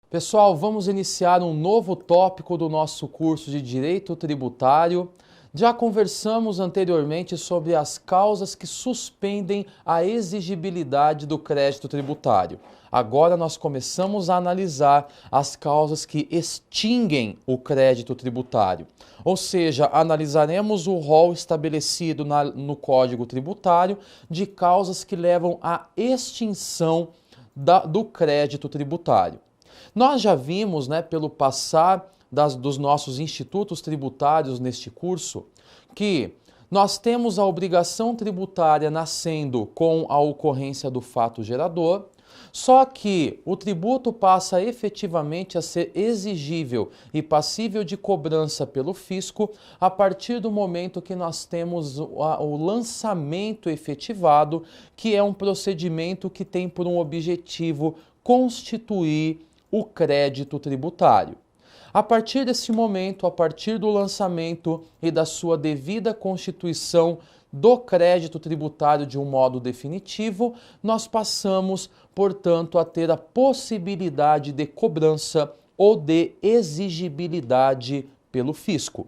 Pessoal, vamos iniciar um novo tópico do nosso curso de Direito Tributário. Já conversamos anteriormente sobre as causas que suspendem a exigibilidade do crédito tributário. Agora nós começamos a analisar as causas que extinguem o crédito tributário. Ou seja, analisaremos o rol estabelecido no Código Tributário de causas que levam à extinção do crédito tributário. Nós já vimos, pelo passar dos nossos institutos tributários neste curso, que nós temos a obrigação tributária nascendo com a ocorrência do fato gerador, só que o tributo passa efetivamente a ser exigível e passível de cobrança pelo fisco a partir do momento que nós temos o lançamento efetivado, que é um procedimento que tem por um objetivo constituir o crédito tributário. A partir desse momento, a partir do lançamento e da sua devida constituição do crédito tributário de um modo definitivo, nós passamos, portanto, a ter a possibilidade de cobrança ou de exigibilidade pelo fisco.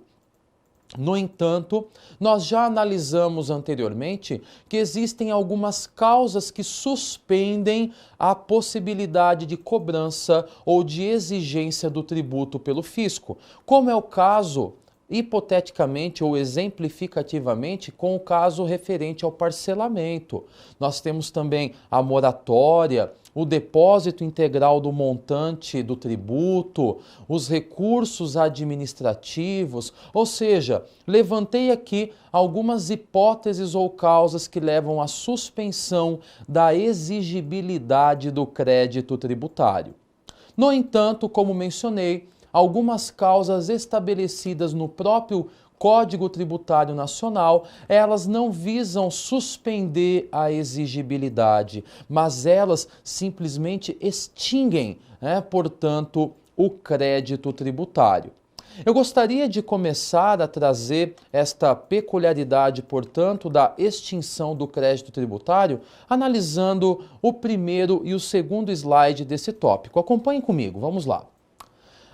No entanto, nós já analisamos anteriormente que existem algumas causas que suspendem a possibilidade de cobrança ou de exigência do tributo pelo fisco, como é o caso, hipoteticamente ou exemplificativamente, com o caso referente ao parcelamento. Nós temos também a moratória, o depósito integral do montante do tributo, os recursos administrativos, ou seja, levantei aqui algumas hipóteses ou causas que levam à suspensão da exigibilidade do crédito tributário. No entanto, como mencionei, algumas causas estabelecidas no próprio Código Tributário Nacional, elas não visam suspender a exigibilidade, mas elas simplesmente extinguem, portanto, o crédito tributário. Eu gostaria de começar a trazer esta peculiaridade, portanto, da extinção do crédito tributário, analisando o primeiro e o segundo slide desse tópico. Acompanhem comigo, vamos lá.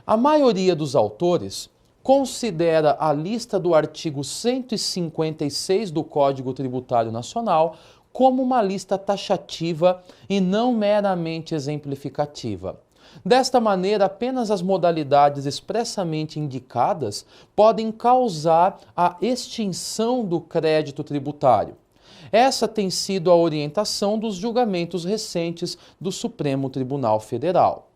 A maioria dos autores considera a lista do artigo 156 do Código Tributário Nacional como uma lista taxativa e não meramente exemplificativa. Desta maneira, apenas as modalidades expressamente indicadas podem causar a extinção do crédito tributário. Essa tem sido a orientação dos julgamentos recentes do Supremo Tribunal Federal.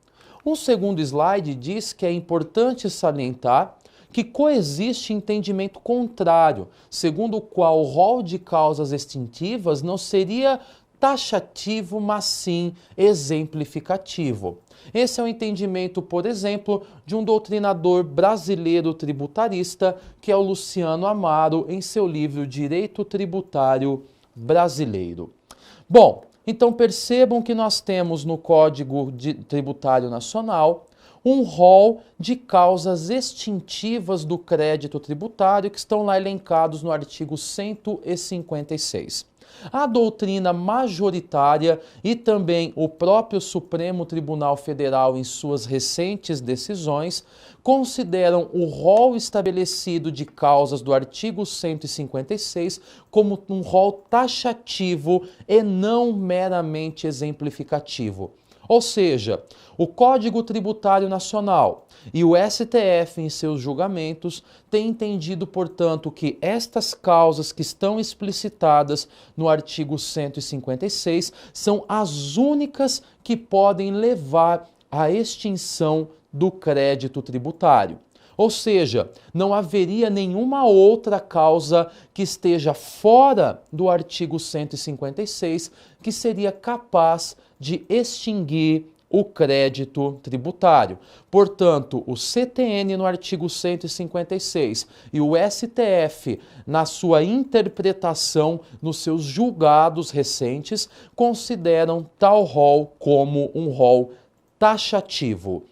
Um segundo slide diz que é importante salientar que coexiste entendimento contrário, segundo o qual o rol de causas extintivas não seria taxativo, mas sim exemplificativo. Esse é o entendimento, por exemplo, de um doutrinador brasileiro tributarista, que é o Luciano Amaro, em seu livro Direito Tributário Brasileiro. Bom, então percebam que nós temos no Código Tributário Nacional um rol de causas extintivas do crédito tributário que estão lá elencados no artigo 156. A doutrina majoritária e também o próprio Supremo Tribunal Federal, em suas recentes decisões, consideram o rol estabelecido de causas do artigo 156 como um rol taxativo e não meramente exemplificativo. Ou seja, o Código Tributário Nacional e o STF, em seus julgamentos, têm entendido, portanto, que estas causas que estão explicitadas no artigo 156 são as únicas que podem levar à extinção do crédito tributário. Ou seja, não haveria nenhuma outra causa que esteja fora do artigo 156 que seria capaz de extinguir o crédito tributário. Portanto, o CTN no artigo 156 e o STF, na sua interpretação, nos seus julgados recentes, consideram tal rol como um rol taxativo.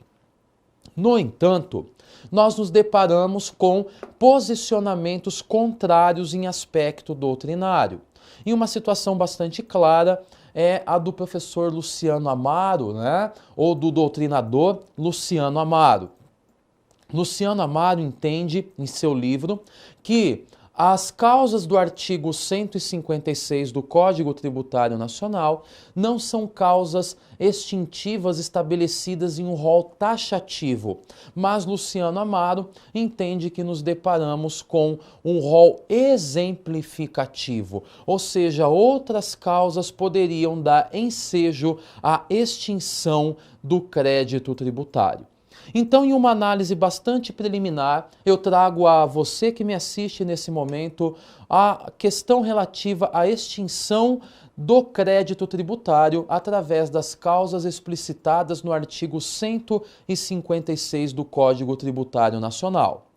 No entanto, nós nos deparamos com posicionamentos contrários em aspecto doutrinário. Em uma situação bastante clara, é a do professor Luciano Amaro, né? Ou do doutrinador Luciano Amaro. Luciano Amaro entende, em seu livro, que as causas do artigo 156 do Código Tributário Nacional não são causas extintivas estabelecidas em um rol taxativo, mas Luciano Amaro entende que nos deparamos com um rol exemplificativo, ou seja, outras causas poderiam dar ensejo à extinção do crédito tributário. Então, em uma análise bastante preliminar, eu trago a você que me assiste nesse momento a questão relativa à extinção do crédito tributário através das causas explicitadas no artigo 156 do Código Tributário Nacional.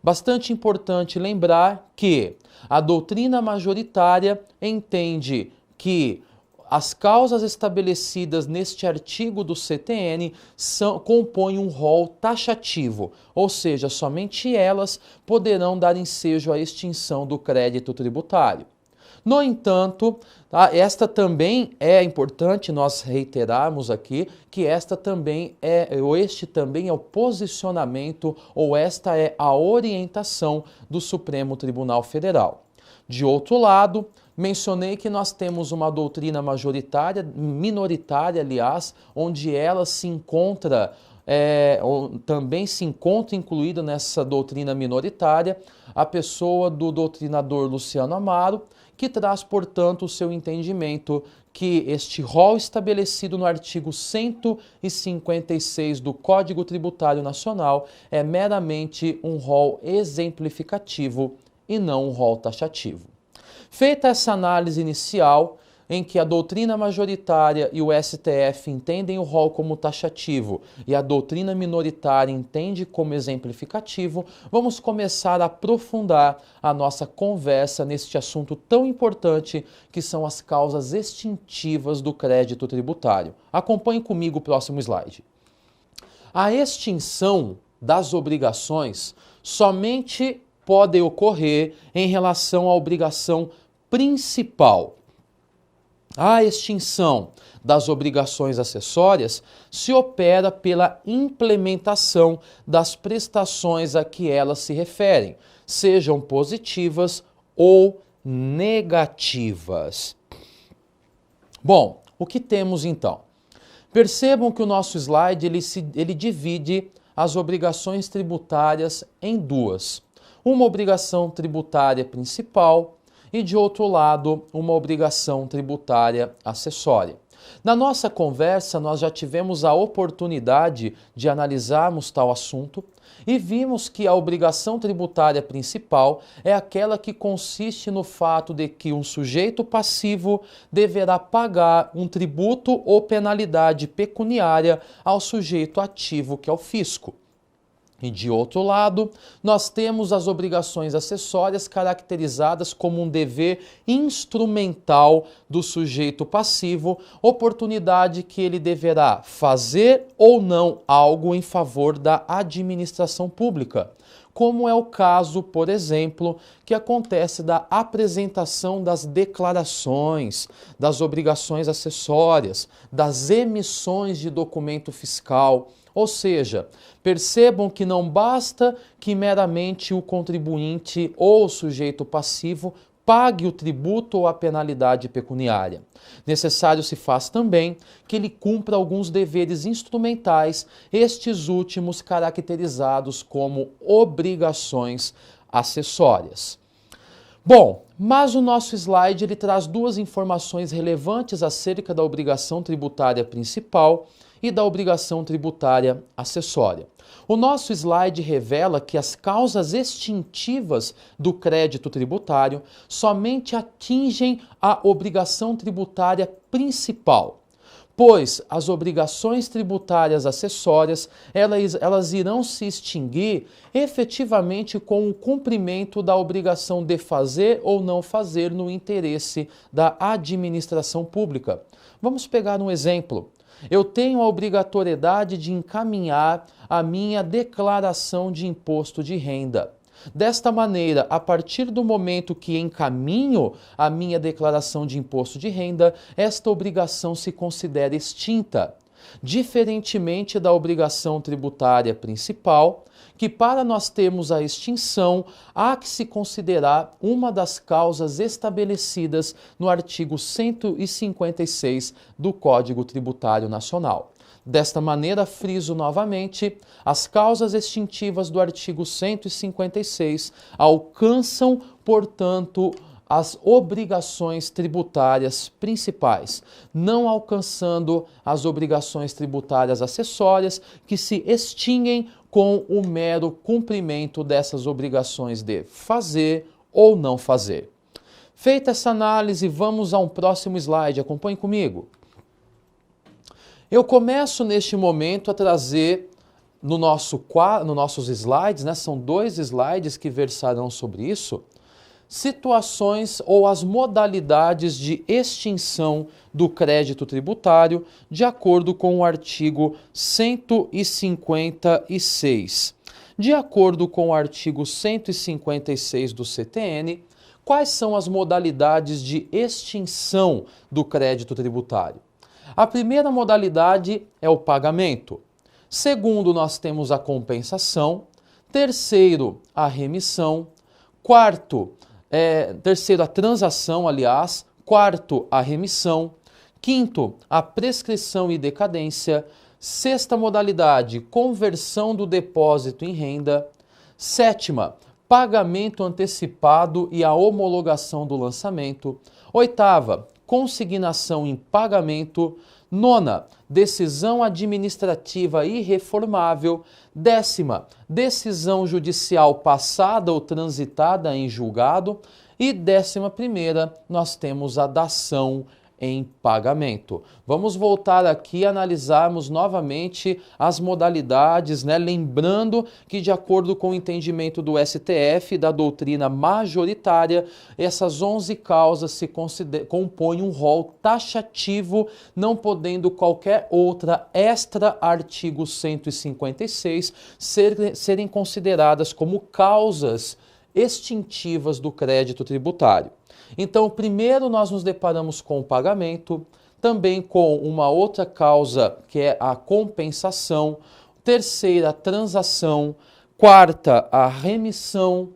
Bastante importante lembrar que a doutrina majoritária entende que as causas estabelecidas neste artigo do CTN compõem um rol taxativo, ou seja, somente elas poderão dar ensejo à extinção do crédito tributário. No entanto, esta também é importante nós reiterarmos aqui que este também é o posicionamento ou esta é a orientação do Supremo Tribunal Federal. De outro lado, mencionei que nós temos uma doutrina minoritária, aliás, onde ela se encontra, também se encontra incluída nessa doutrina minoritária, a pessoa do doutrinador Luciano Amaro, que traz, portanto, o seu entendimento que este rol estabelecido no artigo 156 do Código Tributário Nacional é meramente um rol exemplificativo e não um rol taxativo. Feita essa análise inicial, em que a doutrina majoritária e o STF entendem o rol como taxativo e a doutrina minoritária entende como exemplificativo, vamos começar a aprofundar a nossa conversa neste assunto tão importante que são as causas extintivas do crédito tributário. Acompanhe comigo o próximo slide. A extinção das obrigações somente pode ocorrer em relação à obrigação principal. A extinção das obrigações acessórias se opera pela implementação das prestações a que elas se referem, sejam positivas ou negativas. Bom, o que temos então? Percebam que o nosso slide ele divide as obrigações tributárias em duas. Uma obrigação tributária principal e, de outro lado, uma obrigação tributária acessória. Na nossa conversa, nós já tivemos a oportunidade de analisarmos tal assunto e vimos que a obrigação tributária principal é aquela que consiste no fato de que um sujeito passivo deverá pagar um tributo ou penalidade pecuniária ao sujeito ativo, que é o fisco. E de outro lado, nós temos as obrigações acessórias caracterizadas como um dever instrumental do sujeito passivo, oportunidade que ele deverá fazer ou não algo em favor da administração pública, como é o caso, por exemplo, que acontece da apresentação das declarações, das obrigações acessórias, das emissões de documento fiscal. Ou seja, percebam que não basta que meramente o contribuinte ou o sujeito passivo pague o tributo ou a penalidade pecuniária. Necessário se faz também que ele cumpra alguns deveres instrumentais, estes últimos caracterizados como obrigações acessórias. Bom, mas o nosso slide ele traz duas informações relevantes acerca da obrigação tributária principal e da obrigação tributária acessória. O nosso slide revela que as causas extintivas do crédito tributário somente atingem a obrigação tributária principal, pois as obrigações tributárias acessórias elas irão se extinguir efetivamente com o cumprimento da obrigação de fazer ou não fazer no interesse da administração pública. Vamos pegar um exemplo. Eu tenho a obrigatoriedade de encaminhar a minha declaração de imposto de renda. Desta maneira, a partir do momento que encaminho a minha declaração de imposto de renda, esta obrigação se considera extinta, diferentemente da obrigação tributária principal, que para nós termos a extinção, há que se considerar uma das causas estabelecidas no artigo 156 do Código Tributário Nacional. Desta maneira, friso novamente, as causas extintivas do artigo 156 alcançam, portanto, as obrigações tributárias principais, não alcançando as obrigações tributárias acessórias que se extinguem com o mero cumprimento dessas obrigações de fazer ou não fazer. Feita essa análise, vamos a um próximo slide. Acompanhe comigo. Eu começo neste momento a trazer nos nossos slides, são 2 slides que versarão sobre isso, situações ou as modalidades de extinção do crédito tributário de acordo com o artigo 156. De acordo com o artigo 156 do CTN, quais são as modalidades de extinção do crédito tributário? A primeira modalidade é o pagamento. Segundo, nós temos a compensação. Terceiro, a remissão. Terceiro, a transação, aliás. Quarto, a remissão. Quinto, a prescrição e decadência. Sexta modalidade, conversão do depósito em renda. Sétima, pagamento antecipado e a homologação do lançamento. Oitava, consignação em pagamento. Nona, decisão administrativa irreformável. Décima, decisão judicial passada ou transitada em julgado. E 11ª, nós temos a dação em pagamento. Vamos voltar aqui a analisarmos novamente as modalidades, lembrando que de acordo com o entendimento do STF, da doutrina majoritária, essas 11 causas se compõem um rol taxativo, não podendo qualquer outra extra artigo 156 serem consideradas como causas extintivas do crédito tributário. Então, primeiro nós nos deparamos com o pagamento, também com uma outra causa que é a compensação, terceira, a transação, quarta, a remissão,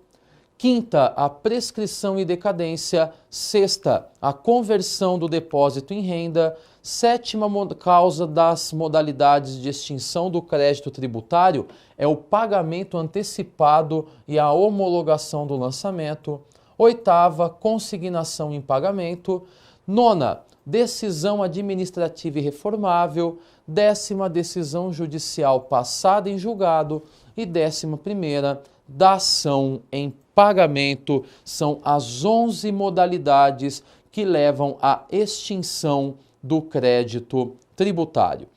quinta, a prescrição e decadência, sexta, a conversão do depósito em renda, sétima causa das modalidades de extinção do crédito tributário é o pagamento antecipado e a homologação do lançamento. Oitava, consignação em pagamento. Nona, decisão administrativa irreformável. Décima, decisão judicial passada em julgado. E 11ª, dação em pagamento. São as 11 modalidades que levam à extinção do crédito tributário.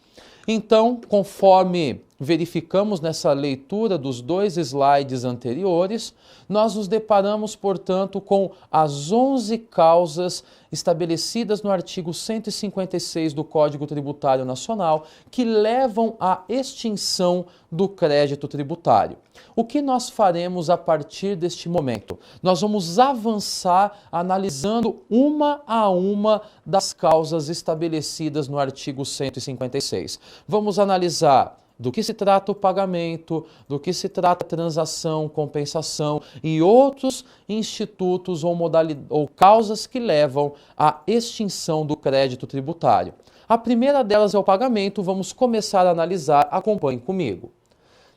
Então, conforme verificamos nessa leitura dos 2 slides anteriores, nós nos deparamos, portanto, com as 11 causas estabelecidas no artigo 156 do Código Tributário Nacional que levam à extinção do crédito tributário. O que nós faremos a partir deste momento? Nós vamos avançar analisando uma a uma das causas estabelecidas no artigo 156. Vamos analisar do que se trata o pagamento, do que se trata a transação, compensação e outros institutos ou causas que levam à extinção do crédito tributário. A primeira delas é o pagamento, vamos começar a analisar, acompanhe comigo.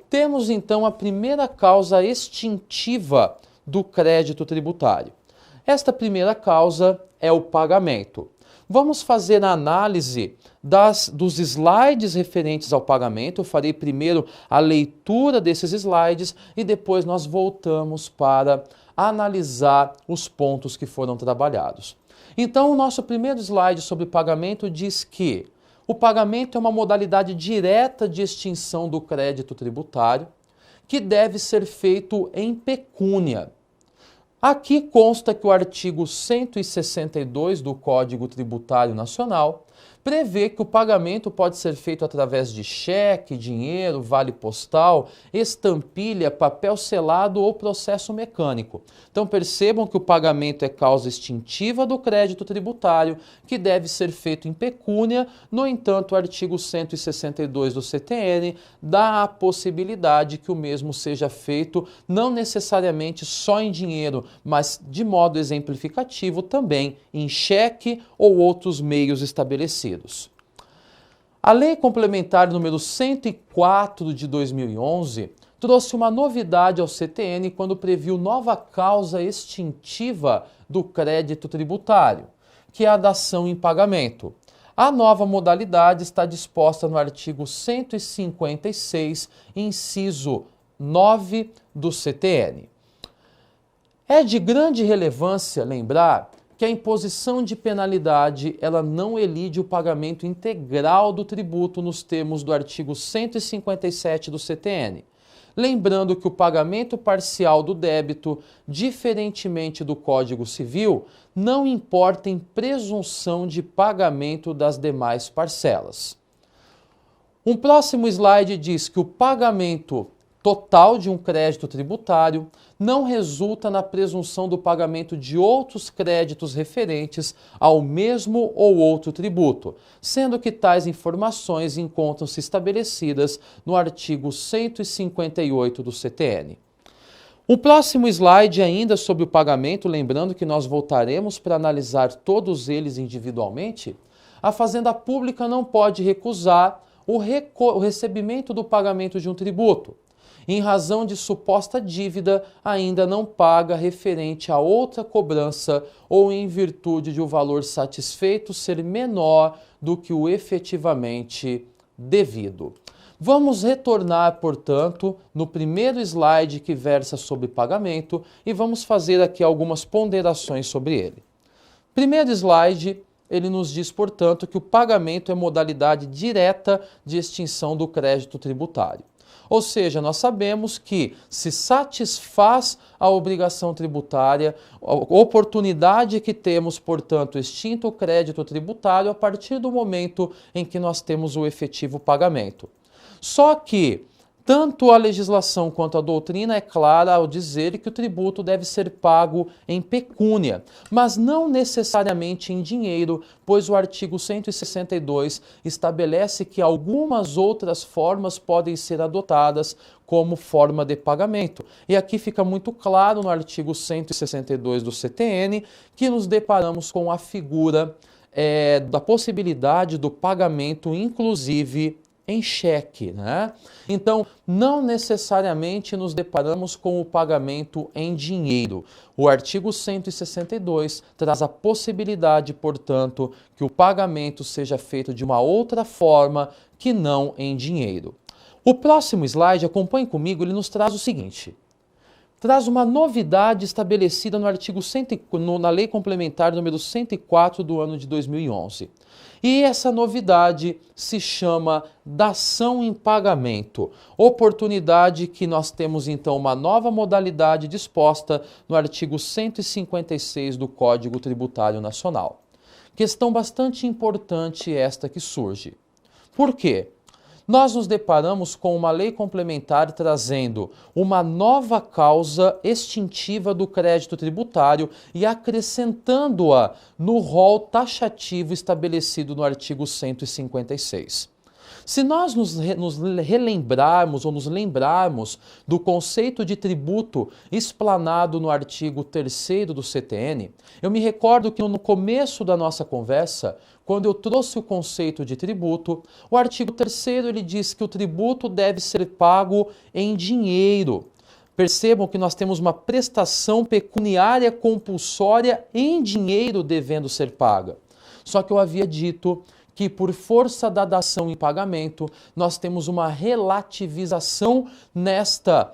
Temos então a primeira causa extintiva do crédito tributário. Esta primeira causa é o pagamento. Vamos fazer a análise dos slides referentes ao pagamento. Eu farei primeiro a leitura desses slides e depois nós voltamos para analisar os pontos que foram trabalhados. Então, o nosso primeiro slide sobre pagamento diz que o pagamento é uma modalidade direta de extinção do crédito tributário que deve ser feito em pecúnia. Aqui consta que o artigo 162 do Código Tributário Nacional prevê que o pagamento pode ser feito através de cheque, dinheiro, vale postal, estampilha, papel selado ou processo mecânico. Então percebam que o pagamento é causa extintiva do crédito tributário, que deve ser feito em pecúnia. No entanto, o artigo 162 do CTN dá a possibilidade que o mesmo seja feito não necessariamente só em dinheiro, mas de modo exemplificativo também em cheque ou outros meios estabelecidos. A Lei Complementar número 104 de 2011 trouxe uma novidade ao CTN quando previu nova causa extintiva do crédito tributário, que é a dação em pagamento. A nova modalidade está disposta no artigo 156, inciso 9 do CTN. É de grande relevância lembrar que a imposição de penalidade ela não elide o pagamento integral do tributo nos termos do artigo 157 do CTN. Lembrando que o pagamento parcial do débito, diferentemente do Código Civil, não importa em presunção de pagamento das demais parcelas. Um próximo slide diz que o pagamento total de um crédito tributário não resulta na presunção do pagamento de outros créditos referentes ao mesmo ou outro tributo, sendo que tais informações encontram-se estabelecidas no artigo 158 do CTN. O próximo slide ainda sobre o pagamento, lembrando que nós voltaremos para analisar todos eles individualmente. A Fazenda Pública não pode recusar o recebimento do pagamento de um tributo, em razão de suposta dívida ainda não paga referente a outra cobrança ou em virtude de o valor satisfeito ser menor do que o efetivamente devido. Vamos retornar, portanto, no primeiro slide que versa sobre pagamento e vamos fazer aqui algumas ponderações sobre ele. Primeiro slide, ele nos diz, portanto, que o pagamento é modalidade direta de extinção do crédito tributário. Ou seja, nós sabemos que se satisfaz a obrigação tributária, a oportunidade que temos, portanto, extinto o crédito tributário a partir do momento em que nós temos o efetivo pagamento. Só que tanto a legislação quanto a doutrina é clara ao dizer que o tributo deve ser pago em pecúnia, mas não necessariamente em dinheiro, pois o artigo 162 estabelece que algumas outras formas podem ser adotadas como forma de pagamento. E aqui fica muito claro no artigo 162 do CTN que nos deparamos com a figura da possibilidade do pagamento, inclusive em cheque, né? Então, não necessariamente nos deparamos com o pagamento em dinheiro. O artigo 162 traz a possibilidade, portanto, que o pagamento seja feito de uma outra forma que não em dinheiro. O próximo slide, acompanhe comigo, ele nos traz o seguinte. Traz uma novidade estabelecida no artigo na Lei Complementar número 104 do ano de 2011. E essa novidade se chama dação em pagamento, oportunidade que nós temos então uma nova modalidade disposta no artigo 156 do Código Tributário Nacional. Questão bastante importante esta que surge. Por quê? Nós nos deparamos com uma lei complementar trazendo uma nova causa extintiva do crédito tributário e acrescentando-a no rol taxativo estabelecido no artigo 156. Se nós nos relembrarmos ou nos lembrarmos do conceito de tributo explanado no artigo 3º do CTN, eu me recordo que no começo da nossa conversa, quando eu trouxe o conceito de tributo, o artigo 3º ele diz que o tributo deve ser pago em dinheiro. Percebam que nós temos uma prestação pecuniária compulsória em dinheiro devendo ser paga. Só que eu havia dito que por força da dação em pagamento, nós temos uma relativização nesta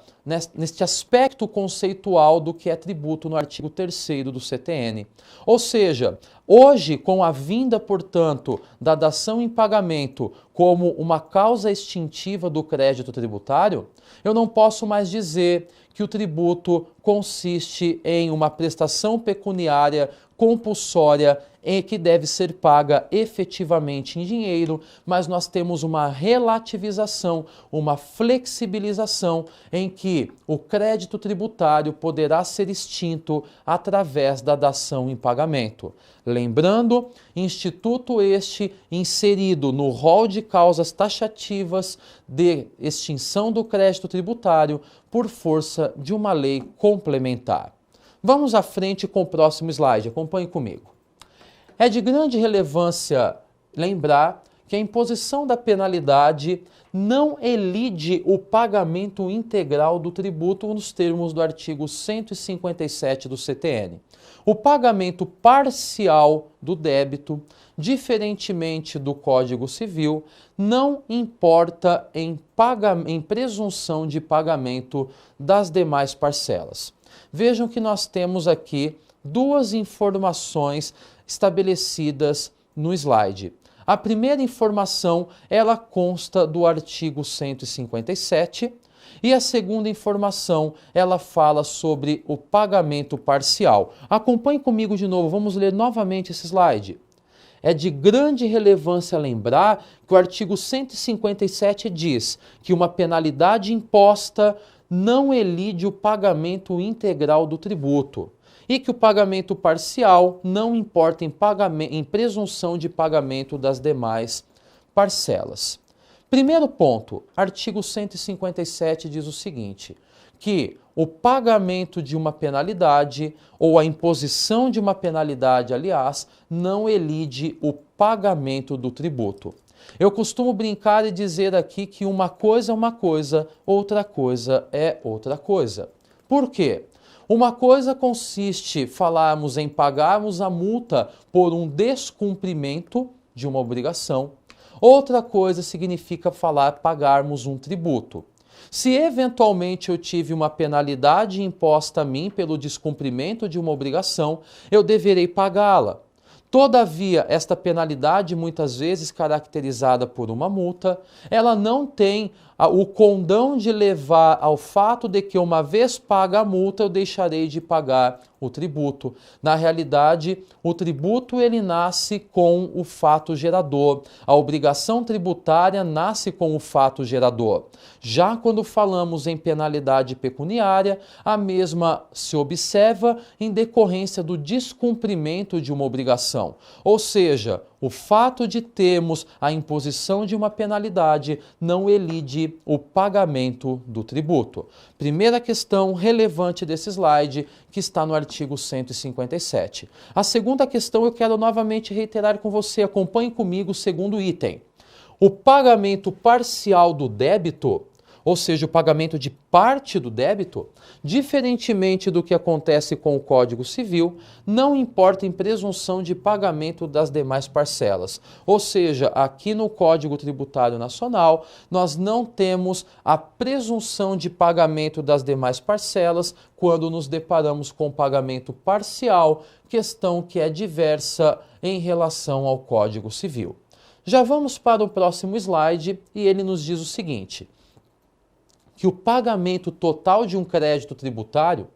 neste aspecto conceitual do que é tributo no artigo 3º do CTN. Ou seja, hoje, com a vinda, portanto, da dação em pagamento como uma causa extintiva do crédito tributário, eu não posso mais dizer que o tributo consiste em uma prestação pecuniária compulsória que deve ser paga efetivamente em dinheiro, mas nós temos uma relativização, uma flexibilização em que o crédito tributário poderá ser extinto através da dação em pagamento. Lembrando, instituto este inserido no rol de causas taxativas de extinção do crédito tributário por força de uma lei complementar. Vamos à frente com o próximo slide, acompanhe comigo. É de grande relevância lembrar que a imposição da penalidade não elide o pagamento integral do tributo nos termos do artigo 157 do CTN. O pagamento parcial do débito, diferentemente do Código Civil, não importa em presunção de pagamento das demais parcelas. Vejam que nós temos aqui duas informações estabelecidas no slide. A primeira informação, ela consta do artigo 157 e a segunda informação, ela fala sobre o pagamento parcial. Acompanhe comigo de novo, vamos ler novamente esse slide. É de grande relevância lembrar que o artigo 157 diz que uma penalidade imposta não elide o pagamento integral do tributo e que o pagamento parcial não importa em presunção de pagamento das demais parcelas. Primeiro ponto, artigo 157 diz o seguinte, que o pagamento de uma penalidade ou a imposição de uma penalidade, aliás, não elide o pagamento do tributo. Eu costumo brincar e dizer aqui que uma coisa é uma coisa, outra coisa é outra coisa. Por quê? Uma coisa consiste falarmos em pagarmos a multa por um descumprimento de uma obrigação. Outra coisa significa pagarmos um tributo. Se eventualmente eu tive uma penalidade imposta a mim pelo descumprimento de uma obrigação, eu deverei pagá-la. Todavia, esta penalidade, muitas vezes caracterizada por uma multa, ela não tem o condão de levar ao fato de que, uma vez paga a multa, eu deixarei de pagar o tributo. Na realidade, o tributo ele nasce com o fato gerador. A obrigação tributária nasce com o fato gerador. Já quando falamos em penalidade pecuniária, a mesma se observa em decorrência do descumprimento de uma obrigação. Ou seja, o fato de termos a imposição de uma penalidade não elide o pagamento do tributo. Primeira questão relevante desse slide, que está no artigo 157. A segunda questão eu quero novamente reiterar com você, acompanhe comigo o segundo item. O pagamento parcial do débito, ou seja, o pagamento de parte do débito, diferentemente do que acontece com o Código Civil, não importa em presunção de pagamento das demais parcelas. Ou seja, aqui no Código Tributário Nacional, nós não temos a presunção de pagamento das demais parcelas quando nos deparamos com o pagamento parcial, questão que é diversa em relação ao Código Civil. Já vamos para o próximo slide e ele nos diz o seguinte, que o pagamento total de um crédito tributário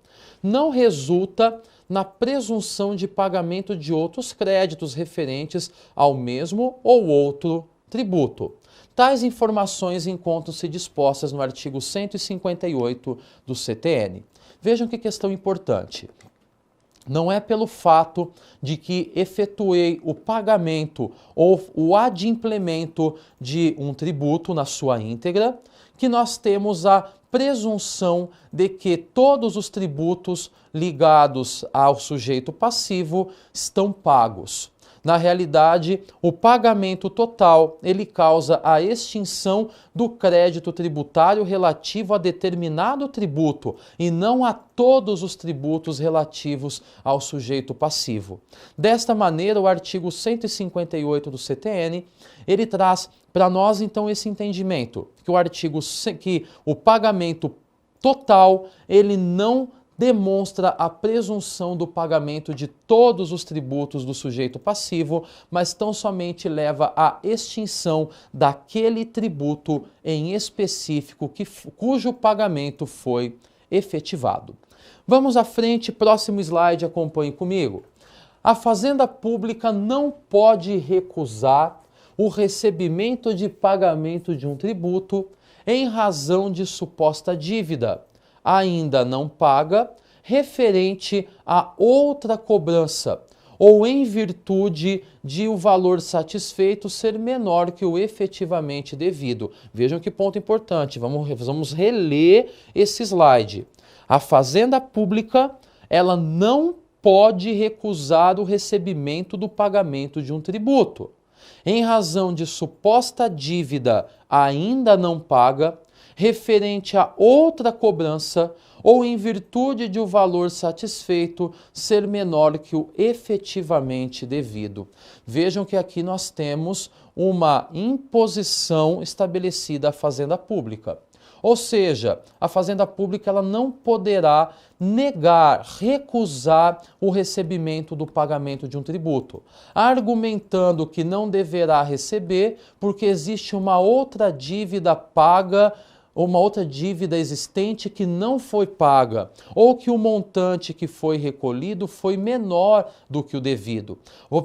não resulta na presunção de pagamento de outros créditos referentes ao mesmo ou outro tributo. Tais informações encontram-se dispostas no artigo 158 do CTN. Vejam que questão importante. Não é pelo fato de que efetuei o pagamento ou o adimplemento de um tributo na sua íntegra que nós temos a presunção de que todos os tributos ligados ao sujeito passivo estão pagos. Na realidade, o pagamento total, ele causa a extinção do crédito tributário relativo a determinado tributo e não a todos os tributos relativos ao sujeito passivo. Desta maneira, o artigo 158 do CTN, ele traz para nós então esse entendimento, que o pagamento total, ele não demonstra a presunção do pagamento de todos os tributos do sujeito passivo, mas tão somente leva à extinção daquele tributo em específico cujo pagamento foi efetivado. Vamos à frente, próximo slide, acompanhe comigo. A Fazenda Pública não pode recusar o recebimento de pagamento de um tributo em razão de suposta dívida ainda não paga, referente a outra cobrança, ou em virtude de o valor satisfeito ser menor que o efetivamente devido. Vejam que ponto importante, vamos reler esse slide. A Fazenda Pública, ela não pode recusar o recebimento do pagamento de um tributo, em razão de suposta dívida ainda não paga, referente a outra cobrança ou em virtude de o valor satisfeito ser menor que o efetivamente devido. Vejam que aqui nós temos uma imposição estabelecida à Fazenda Pública. Ou seja, a Fazenda Pública ela não poderá negar, recusar o recebimento do pagamento de um tributo, argumentando que não deverá receber porque existe uma outra dívida paga, uma outra dívida existente que não foi paga, ou que o montante que foi recolhido foi menor do que o devido.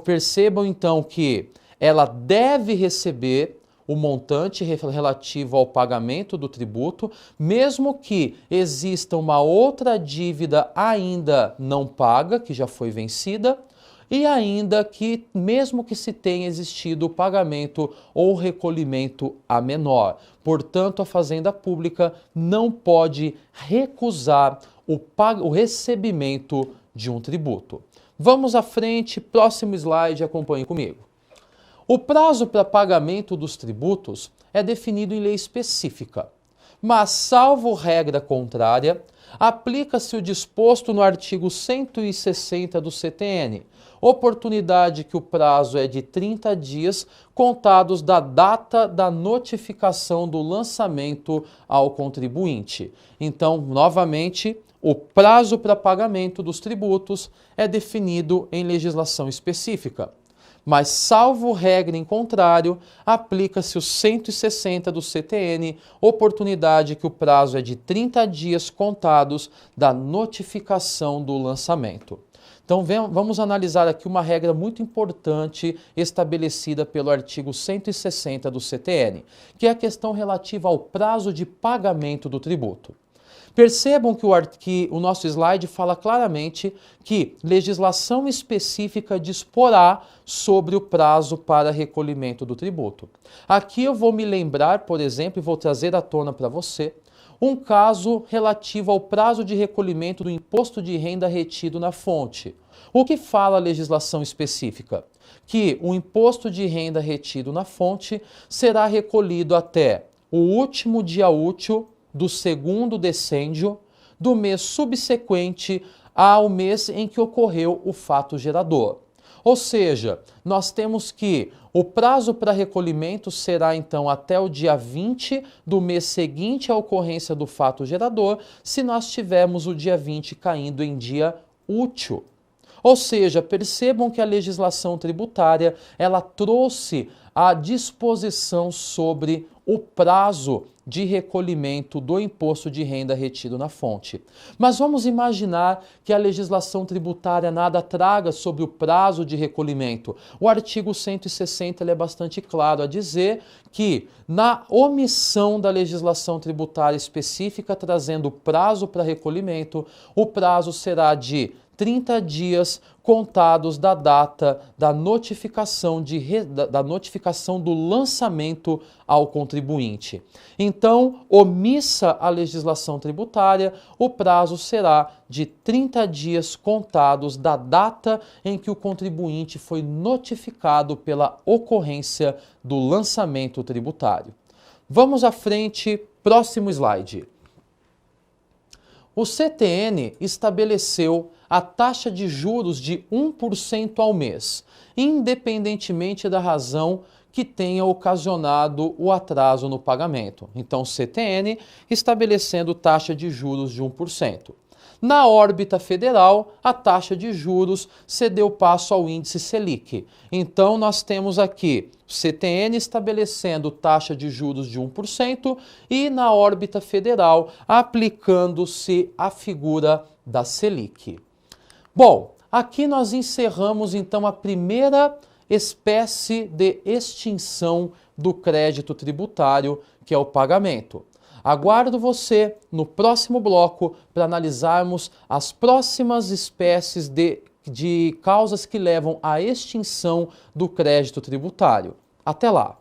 Percebam então que ela deve receber o montante relativo ao pagamento do tributo, mesmo que exista uma outra dívida ainda não paga, que já foi vencida, e ainda que, mesmo que se tenha existido o pagamento ou recolhimento a menor. Portanto, a Fazenda Pública não pode recusar o recebimento de um tributo. Vamos à frente, próximo slide, acompanhe comigo. O prazo para pagamento dos tributos é definido em lei específica, mas, salvo regra contrária, aplica-se o disposto no artigo 160 do CTN, oportunidade que o prazo é de 30 dias contados da data da notificação do lançamento ao contribuinte. Então, novamente, o prazo para pagamento dos tributos é definido em legislação específica. Mas, salvo regra em contrário, aplica-se o 160 do CTN, oportunidade que o prazo é de 30 dias contados da notificação do lançamento. Então, vamos analisar aqui uma regra muito importante estabelecida pelo artigo 160 do CTN, que é a questão relativa ao prazo de pagamento do tributo. Percebam que o nosso slide fala claramente que legislação específica disporá sobre o prazo para recolhimento do tributo. Aqui eu vou me lembrar, por exemplo, e vou trazer à tona para você, um caso relativo ao prazo de recolhimento do imposto de renda retido na fonte. O que fala a legislação específica? Que o imposto de renda retido na fonte será recolhido até o último dia útil do segundo decêndio do mês subsequente ao mês em que ocorreu o fato gerador. Ou seja, nós temos que o prazo para recolhimento será então até o dia 20 do mês seguinte à ocorrência do fato gerador, se nós tivermos o dia 20 caindo em dia útil. Ou seja, percebam que a legislação tributária, ela trouxe a disposição sobre o prazo de recolhimento do imposto de renda retido na fonte. Mas vamos imaginar que a legislação tributária nada traga sobre o prazo de recolhimento. O artigo 160 é bastante claro a dizer que, na omissão da legislação tributária específica trazendo prazo para recolhimento, o prazo será de 30 dias contados da data da notificação, da notificação do lançamento ao contribuinte. Então, omissa a legislação tributária, o prazo será de 30 dias contados da data em que o contribuinte foi notificado pela ocorrência do lançamento tributário. Vamos à frente, próximo slide. O CTN estabeleceu a taxa de juros de 1% ao mês, independentemente da razão que tenha ocasionado o atraso no pagamento. Então, CTN estabelecendo taxa de juros de 1%. Na órbita federal, a taxa de juros cedeu passo ao índice Selic. Então, nós temos aqui CTN estabelecendo taxa de juros de 1% e na órbita federal aplicando-se a figura da Selic. Bom, aqui nós encerramos então a primeira espécie de extinção do crédito tributário, que é o pagamento. Aguardo você no próximo bloco para analisarmos as próximas espécies de causas que levam à extinção do crédito tributário. Até lá!